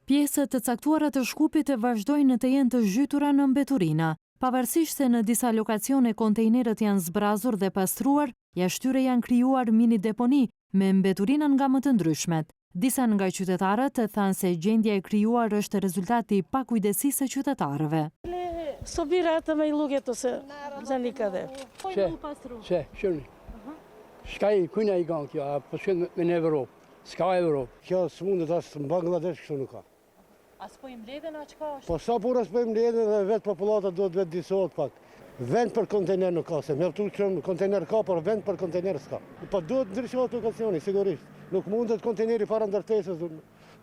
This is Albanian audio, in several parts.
Pjesët të caktuara të Shkupit vazhdojnë të jenë të zhytura në mbeturina. Pavarësisht se në disa lokacione kontejnerët janë zbrazur dhe pastruar, jashtë tyre janë krijuar mini deponi me mbeturina nga më të ndryshmet. Disa nga qytetarët thanë se gjendja e krijuar është rezultati i pakujdesisë së qytetarëve. Sobira të me i luket ose zanika dhe. Që, shumë. Shka i kujna i kanë kjo, a përshkën me në Evropë, s'ka Evropë. Kjo së mundet asë në Bangladesh kështu nuk ka. As po i mbledhen, a qka është? Po sa pura s'po i mbledhen dhe vetë populata do të vetë disohet pak. Vend për kontejner nuk ka, se mjaftu që kontejner ka, por vend për kontejner s'ka. Po duhet ndryshohet lokacioni, sigurisht. Nuk mundet kontejneri para ndërtesës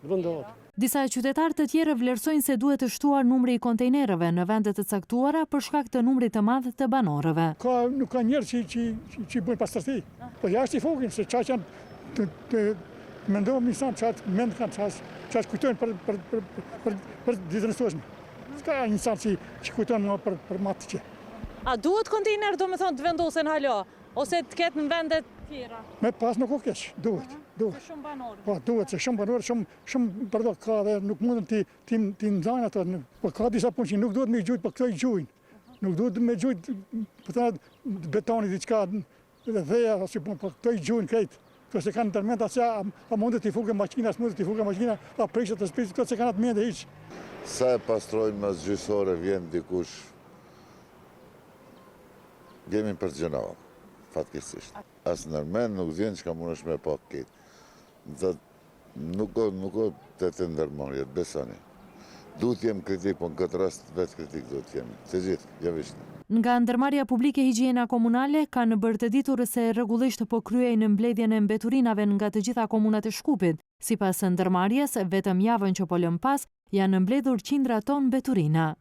vendohet. Disa qytetarë të tjerë vlerësojnë se duhet të shtuar numri i kontejnerëve në vendet të caktuara për shkak të numrit të madh të banorëve. Nuk ka njerëz që bëjnë pastërti. Po jashtë i fokin se çfarë janë mendojmë njësam çfarë mend kanë çfarë kujtojnë për ditën e sotme. S'ka njësam që kujtojnë për matë që. A duhet kontejner do me thonë të vendosen halo, ose të ketë në vendet tjera? Me pas nuk o keq, duhet. Shumë banorë? Po, duhet, se shumë banorë, shumë përdo ka dhe nuk mundën ti ndzajnë ato. Po ka disa punë që nuk duhet me gjujt, po këto i gjujnë. Nuk duhet me gjujt, po të betoni diçka dhe dheja, po këto i gjujnë krejt. Këto se kanë ndërmend asja, a mundet t'i fuke makina, s'mundet t'i fuke makina, a prishët të sprisë, këto se kanë atë mende hiq. Sa e pastrojnë mas gjysore vjen dikush, jemi për gjënava, fatkesisht. As nërmen nuk vjen që ka mund është me pak kitë. Nuk o të ndërmarje, besani. Duhet jem kritik, po në këtë rast vetë kritik duhet jem. Se gjithë, javishtë. Nga ndërmarrja publike higjiena komunale, kanë bërë të ditur se rregullisht po kryejnë mbledhjen e mbeturinave nga të gjitha komunat e Shkupit. Sipas ndërmarrjes, vetëm javën që po lëm pas, janë mbledhur qindra ton mbeturina.